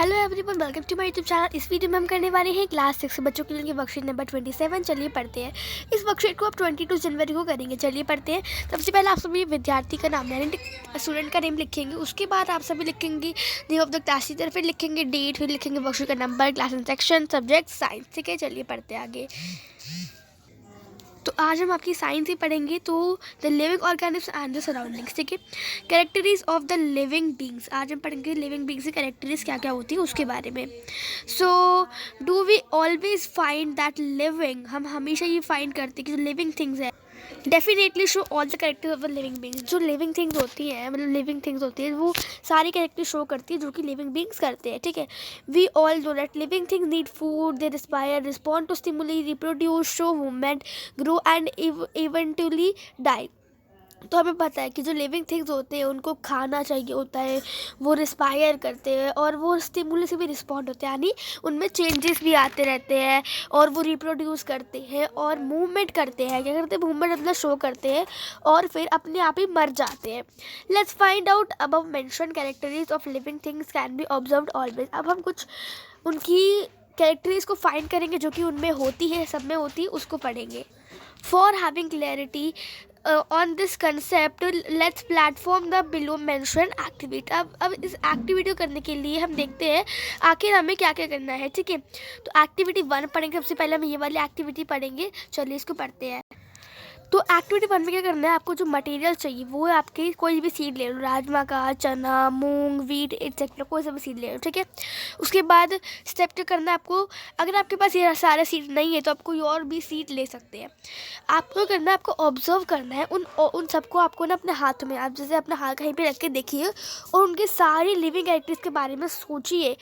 Hello everyone, welcome to my YouTube channel. इस video में हम करने वाले हैं क्लास 6 के बच्चों के लिए वर्कशीट नंबर 27। चलिए पढ़ते हैं। इस वर्कशीट को आप 22 जनवरी को करेंगे। चलिए पढ़ते हैं। सबसे पहले आप सभी विद्यार्थी का नाम यानी स्टूडेंट का नेम लिखेंगे। उसके बाद आप सभी लिखेंगे name of the class teacher, फिर लिखेंगे डेट, फिर लिखेंगे वर्कशीट का number, class instruction, subject science. ठीक है, चलिए पढ़ते हैं आगे। तो आज हम आपकी साइंस ही पढ़ेंगे। तो the living organism and the surroundings. ठीक है, कैरेक्टरीज ऑफ द लिविंग बींग्स। आज हम पढ़ेंगे लिविंग बींग्स की कैरेक्टरीज क्या क्या होती है उसके बारे में। So do we always find that living, हम हमेशा ये फाइंड करते हैं कि जो लिविंग थिंग्स है definitely show all the characters of the living beings. जो लिविंग थिंग्स होती हैं, मतलब लिविंग थिंग्स होती है, वो सारी कैरेक्टर शो करती है जो कि लिविंग बींग्स करते हैं। ठीक है, we all know that living things need food, they respire, respond to stimuli, reproduce, show movement, grow and eventually die. तो हमें पता है कि जो लिविंग थिंग्स होते हैं उनको खाना चाहिए होता है, वो रिस्पायर करते हैं और वो स्टिमुली से भी रिस्पॉन्ड होते हैं, यानी उनमें चेंजेस भी आते रहते हैं और वो रिप्रोड्यूस करते हैं और मूवमेंट करते हैं। क्या करते हैं? मूवमेंट अपना शो करते हैं और फिर अपने आप ही मर जाते हैं। Let's find out above mention characteristics of living things can be observed always. अब हम कुछ उनकी कैरेक्टरीज को फाइंड करेंगे जो कि उनमें होती है, सब में होती है, उसको पढ़ेंगे। For having clarity on this concept, let's platform the below mentioned activity। अब इस एक्टिविटी को करने के लिए हम देखते हैं आखिर हमें क्या क्या करना है। ठीक है, तो एक्टिविटी 1 पढ़ेंगे। सबसे पहले हम ये वाली एक्टिविटी पढ़ेंगे। चलिए इसको पढ़ते हैं। तो एक्टिविटी 1 में क्या करना है, आपको जो मटेरियल चाहिए वो है आपके कोई भी सीड ले लो, राजमा का, चना, मूंग, वीट एक्सेट्रा, कोई सा भी सीड ले लो। ठीक है, उसके बाद स्टेप क्या करना है आपको, अगर आपके पास ये सारे सीड नहीं है तो आप कोई और भी सीड ले सकते हैं। आपको करना है, आपको ऑब्जर्व करना है उन सबको। आपको ना अपने हाथ में, आप जैसे अपना हाथ कहीं पे रख के देखिए और उनके सारी लिविंग कैरेक्टर्स के बारे में सोचिए।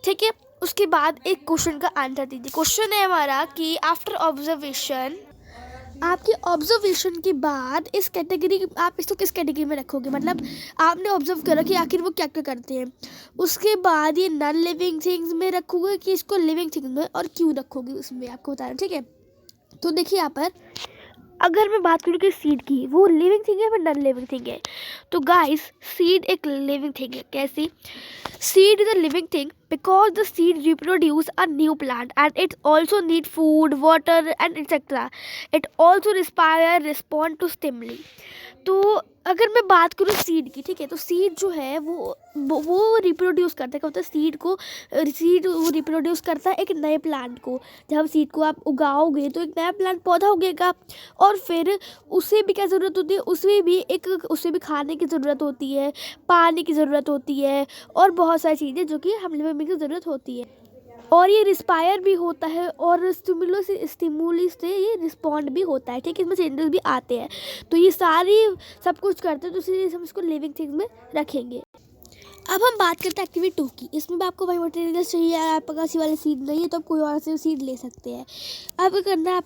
ठीक है, उसके बाद एक क्वेश्चन का आंसर दीजिए। क्वेश्चन है हमारा कि आफ्टर ऑब्जर्वेशन, आपकी ऑब्जर्वेशन के बाद इस कैटेगरी, आप इसको किस कैटेगरी में रखोगे, मतलब आपने ऑब्जर्व करा कि आखिर वो क्या क्या करते हैं। उसके बाद ये नॉन लिविंग थिंग्स में रखोगे कि इसको लिविंग थिंग्स में, और क्यों रखोगे उसमें आपको बता रहा हूँ। ठीक है, तो देखिए यहाँ पर अगर मैं बात करूँ कि सीड की, वो लिविंग थिंग है फिर नॉन लिविंग थिंग है। तो गाइस, सीड एक लिविंग थिंग है। कैसी? Seed is a living thing because the seed reproduce a new plant and it also need food, water and etc. It also respond to stimuli। तो अगर मैं बात करूँ सीड की, ठीक है, तो सीड जो है वो रिप्रोड्यूस करता है। क्या होता है? सीड वो रिप्रोड्यूस करता है एक नए प्लांट को। जब सीड को आप उगाओगे तो एक नया प्लांट पौधा उगेगा और फिर उसे भी क्या ज़रूरत होती है, उसे भी खाने की ज़रूरत होती है, पानी की ज़रूरत होती है और बहुत सारी चीज़ें जो कि हम लिविंग की ज़रूरत होती है। और ये रिस्पायर भी होता है और स्टिमुली से ये रिस्पॉन्ड भी होता है। ठीक है, इसमें चेंजेस भी आते हैं। तो ये सारी सब कुछ करते हैं, तो इसलिए हम इसको लिविंग थिंग्स में रखेंगे। अब हम बात करते हैं एक्टिविटी 2 की। इसमें भी आपको वही मटेरियल चाहिए, आपके पास वाले सीड नहीं है तो आप कोई और से सीड ले सकते हैं। अब क्या करना है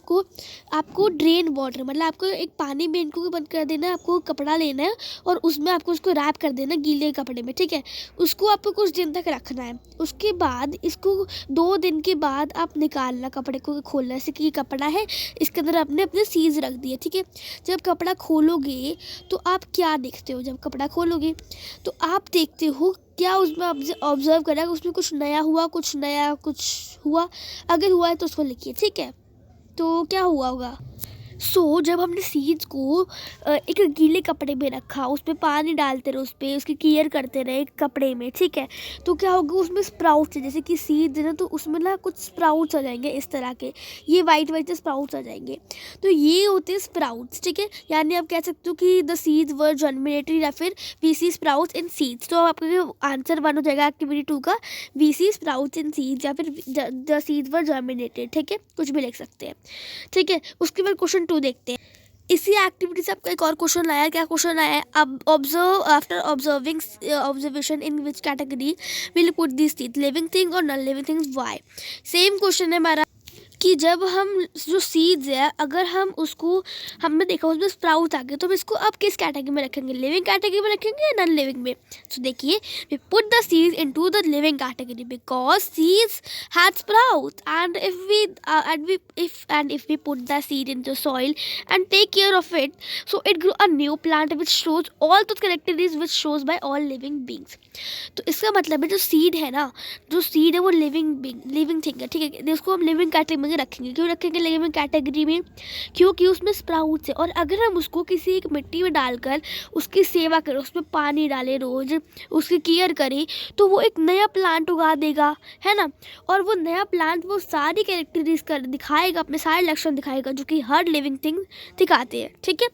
आपको ड्रेन वाटर, मतलब आपको एक पानी में इनको बंद कर देना है। आपको कपड़ा लेना है और उसमें आपको उसको रैप कर देना गीले कपड़े में। ठीक है, उसको आपको कुछ दिन तक रखना है। उसके बाद इसको 2 दिन के बाद आप निकालना, कपड़े को खोलना। जैसे कि ये कपड़ा है, इसके अंदर आपने अपने सीड्स रख दिए। ठीक है, जब कपड़ा खोलोगे तो आप क्या देखते हो? जब कपड़ा खोलोगे तो आप देखते हो क्या उसमें ऑब्जर्व करा कि उसमें कुछ नया कुछ हुआ। अगर हुआ है तो उसको लिखिए। ठीक है, तो क्या हुआ होगा? जब हमने सीड्स को एक गीले कपड़े में रखा, उस पर पानी डालते रहे, उस पर उसकी केयर करते रहे कपड़े में। ठीक है, तो क्या होगा, उसमें स्प्राउट्स, जैसे कि सीड्स है ना, तो उसमें ना कुछ स्प्राउट्स आ जाएंगे इस तरह के, ये वाइट स्प्राउट्स आ जाएंगे। तो ये होते हैं स्प्राउट्स। ठीक है, यानी आप कह सकते हो कि द सीड्स वर जर्मिनेटेड या फिर we see sprouts in seeds. तो आपका आंसर 1 हो जाएगा एक्टिविटी 2 का, we see sprouts in seeds या फिर द सीड्स वर जर्मिनेटेड। ठीक है, कुछ भी लिख सकते हैं। ठीक है, उसके बाद क्वेश्चन 2 देखते हैं। इसी एक्टिविटी से आपका एक और क्वेश्चन आया। क्या क्वेश्चन आया? अब observe after observation in which category will put this thing, living things और non living things, why. Same question है हमारा। कि जब हम जो सीड्स है अगर हम उसको हमने देखा उसमें स्प्राउट्स आ गए तो हम इसको अब किस कैटेगरी में रखेंगे, लिविंग कैटेगरी में रखेंगे या नॉन लिविंग में। तो देखिए we put the seeds into the living category because seeds had sprouts and if we put the seed into soil and take care of it so it grew a new plant which shows all those characteristics which shows by all living beings। तो इसका मतलब है जो seed है ना, जो seed है वो लिविंग थिंग है, ठीक है। उसको हम लिविंग कैटेगरी में रखेंगे। क्यों रखेंगे लिविंग कैटेगरी में, क्योंकि उसमें स्प्राउट्स है और अगर हम उसको किसी एक मिट्टी में डालकर उसकी सेवा करें, उसमें पानी डालें रोज़, उसकी केयर करें तो वो एक नया प्लांट उगा देगा, है ना। और वो नया प्लांट वो सारी कैरेक्टरिस्टिक्स दिखाएगा, अपने सारे लक्षण दिखाएगा जो कि हर लिविंग थिंग दिखाते हैं, ठीक है।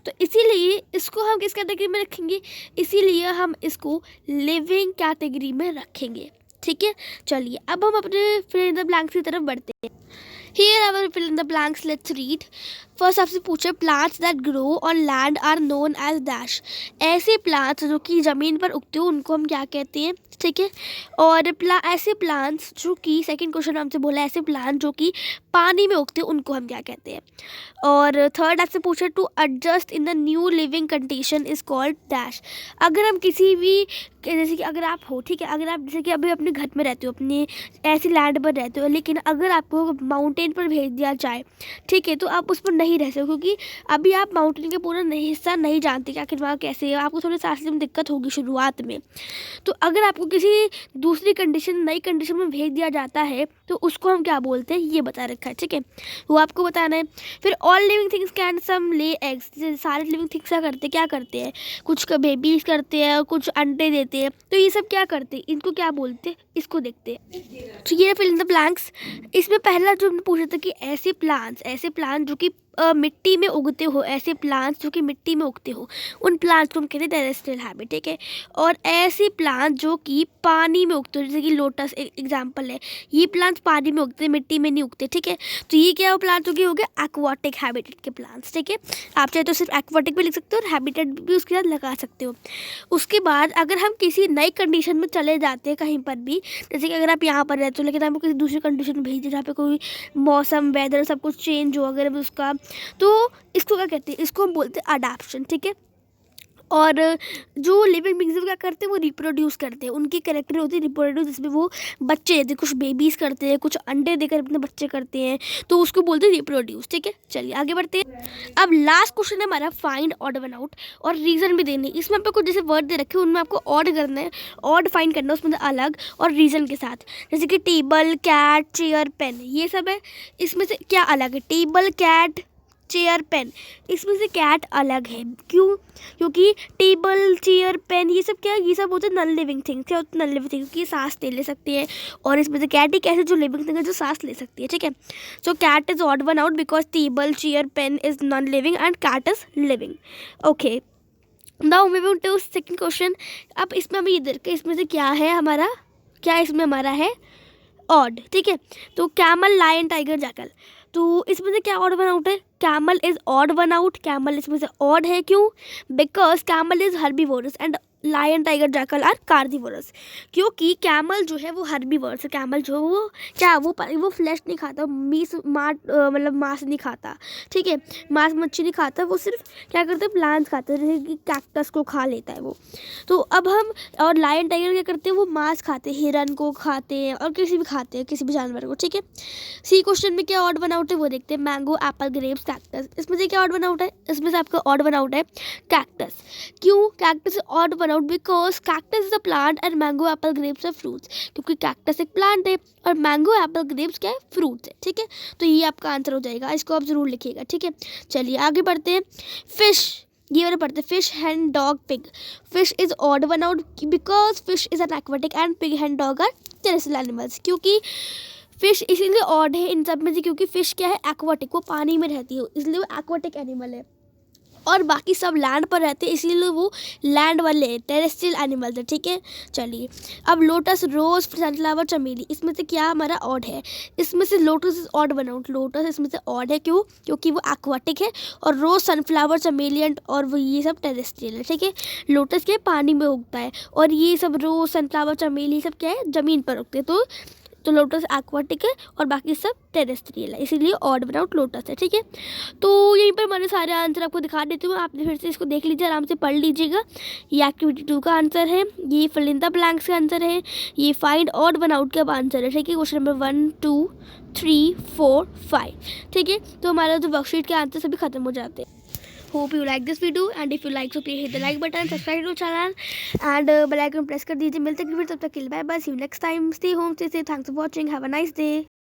तो इसीलिए इसको हम किस कैटेगरी में रखेंगे, इसीलिए हम इसको लिविंग कैटेगरी में रखेंगे, ठीक है। चलिए अब हम अपने फिल इन द ब्लैंक्स की तरफ बढ़ते हैं। Here I will fill in the blanks. Let's read. First आपसे पूछे plants that grow on land are known as dash. ऐसे प्लांट्स जो कि ज़मीन पर उगते हो उनको हम क्या कहते हैं, ठीक है। और ऐसे प्लांट्स जो कि सेकंड क्वेश्चन हमसे बोला ऐसे प्लांट जो कि पानी में उगते हैं उनको हम क्या कहते हैं। और थर्ड आपसे पूछा to adjust in the new living condition is called dash. अगर हम किसी भी जैसे कि अगर आप हो, ठीक है, अगर आप जैसे कि अभी अपने घर में रहते हो, अपनी ऐसी लैंड पर रहते हो, लेकिन अगर आपको माउंटेन पर भेज दिया जाए, ठीक है, तो आप उस पर नहीं रह सकते क्योंकि अभी आप माउंटेन का पूरा हिस्सा नहीं जानते कि आखिर वहाँ कैसे है, आपको थोड़ी सांस लेने में दिक्कत होगी शुरुआत में। तो अगर आपको किसी दूसरी कंडीशन नई कंडीशन में भेज दिया जाता है तो उसको हम क्या बोलते हैं ये बता रखा है, ठीक है, वो आपको बताना है। फिर all living things can some lay eggs. सारे लिविंग थिंग्स क्या करते हैं, कुछ बेबीज करते हैं, कुछ अंडे देते हैं, तो ये सब क्या करते हैं, इनको क्या बोलते हैं, इसको देखते हैं। तो ये फिल इन द ब्लैंक्स। इसमें पहला जो हमने पूछा था कि ऐसे प्लांट्स जो कि मिट्टी में उगते हो, ऐसे प्लांट्स जो कि मिट्टी में उगते हो उन प्लांट्स को हम कहते हैं टेरेस्ट्रियल हैबिट, ठीक है। और ऐसे प्लांट जो कि पानी में उगते हो जैसे कि लोटस एग्जांपल है, ये प्लांट्स पानी में उगते हैं, मिट्टी में नहीं उगते, ठीक है। तो ये क्या प्लांट हो गया एक्वाटिक हैबिटेट के प्लांट्स, ठीक है। आप चाहे तो सिर्फ एक्वाटिक भी लिख सकते हो और हैबिटेट भी उसके साथ लगा सकते हो। उसके बाद अगर हम किसी नई कंडीशन में चले जाते हैं कहीं पर भी, जैसे कि अगर आप यहाँ पर रहते हो लेकिन आपको किसी दूसरी कंडीशन में भेज दिया जहाँ पे कोई मौसम वेदर सब कुछ चेंज हो अगर उसका, तो इसको क्या कहते हैं, इसको हम बोलते हैं अडैप्शन, ठीक है। और जो लिविंग बींग्स क्या करते हैं वो रिप्रोड्यूस करते हैं, उनकी कैरेक्टर होती है रिप्रोड्यूस, जिसमें वो बच्चे देते, कुछ बेबीज़ करते हैं, कुछ अंडे देकर अपने बच्चे करते हैं, तो उसको बोलते हैं रिप्रोड्यूस, ठीक है। चलिए आगे बढ़ते हैं। अब लास्ट क्वेश्चन है हमारा फाइंड ऑड वन आउट और रीज़न भी देने। इसमें आपको कुछ जैसे वर्ड दे रखे हैं उनमें आपको ऑड करना है, ऑड फाइंड करना है उसमें अलग और रीज़न के साथ, जैसे कि टेबल, कैट, चेयर, पेन, ये सब है। इसमें से क्या अलग है, टेबल, कैट, चेयर, पेन, इसमें से कैट अलग है, क्यों, क्योंकि टेबल, चेयर, पेन ये सब क्या है, ये सब होते हैं नॉन लिविंग थिंग्स। क्या होते हैं नॉन लिविंग थिंग्स, क्योंकि ये सांस ले सकती है और इसमें से कैट एक ऐसे जो लिविंग थिंग है जो सांस ले सकती है, ठीक है। So cat is odd one out because table, chair, pen is non living and cat is living. Okay, now moving to second question. अब इसमें हमें ये देखिए इसमें से क्या है हमारा, क्या इसमें हमारा है ऑड, ठीक है। तो कैमल, लायन, टाइगर, जैकल, तो इसमें से क्या ऑड वन आउट है, camel is odd one out. Camel इसमें से ऑड है, क्यों, because camel is herbivorous and lion, tiger, jackal are carnivorous. क्योंकि कैमल जो है वो हर्बीवोरस है, कैमल जो वो क्या वो फ्लैश नहीं खाता, मतलब मांस नहीं खाता, ठीक है, मांस मच्छी नहीं खाता, वो सिर्फ क्या करता है प्लांट्स खाता है, जैसे कि कैक्टस को खा लेता है वो। तो अब हम और लायन टाइगर क्या करते हैं, वो मांस खाते हैं, हिरन को खाते हैं और किसी भी खाते हैं, किसी भी जानवर को, ठीक है। सी क्वेश्चन में क्या ऑड वन आउट है वो देखते हैं, मैंगो, एप्पल, ग्रेप्स, कैक्टस। इसमें से क्या ऑड वन आउट है, इसमें से आपका ऑड वन आउट है कैक्टस। क्यों cactus odd one out, because cactus is a plant and mango, apple, grapes are fruits. क्योंकि कैक्टस एक प्लांट है और मैंगो, एप्पल, ग्रेप्स क्या है, फ्रूट्स है, ठीक है। तो ये आपका आंसर हो जाएगा, इसको आप जरूर लिखिएगा, ठीक है। चलिए आगे बढ़ते हैं। फिश, ये वाला पढ़ते हैं, fish, hand, dog, pig. Fish is odd one out because fish is an aquatic and pig, hand, dog are terrestrial animals. क्योंकि फिश इसीलिए ऑड है इन सब में से क्योंकि फिश क्या है एक्वाटिक, वो पानी में रहती है इसलिए वो एक्वाटिक एनिमल है, और बाकी सब लैंड पर रहते हैं इसलिए वो लैंड वाले टेरेस्ट्रियल एनिमल्स है, ठीक है। चलिए अब लोटस, रोज, सनफ्लावर, चमेली, इसमें से क्या हमारा ऑड है, इसमें से lotus is odd one out. Lotus इसमें से ऑड है, क्यों, क्योंकि वो एक्वाटिक है, और रोज, सनफ्लावर, चमेली और वो ये सब टेरेस्ट्रियल है, ठीक है। लोटस क्या है पानी में उगता है और ये सब रोज, सनफ्लावर, चमेली सब क्या है ज़मीन पर उगते हैं। तो तो लोटस एक्वाटिक है और बाकी सब टेरेस्ट्रियल है, इसीलिए ऑड वन आउट लोटस है। ठीक है, तो यहीं पर मैंने सारे आंसर आपको दिखा देती हूँ, आपने फिर से इसको देख लीजिए, आराम से पढ़ लीजिएगा। ये एक्टिविटी 2 का आंसर है, ये फिल इन द ब्लैंक्स का आंसर है, ये फाइंड ऑड वन आउट का आंसर है। ठीक है, क्वेश्चन नंबर 1 2 3 4 5। ठीक है, तो हमारा जो वर्कशीट के आंसर सभी खत्म हो जाते हैं। Hope you like this video, and if you like so please hit the like button, subscribe to channel and bell icon press कर दीजिए। मिलते हैं फिर, तब तक के लिए bye bye, see you next time, stay home, stay safe, thanks for watching, have a nice day.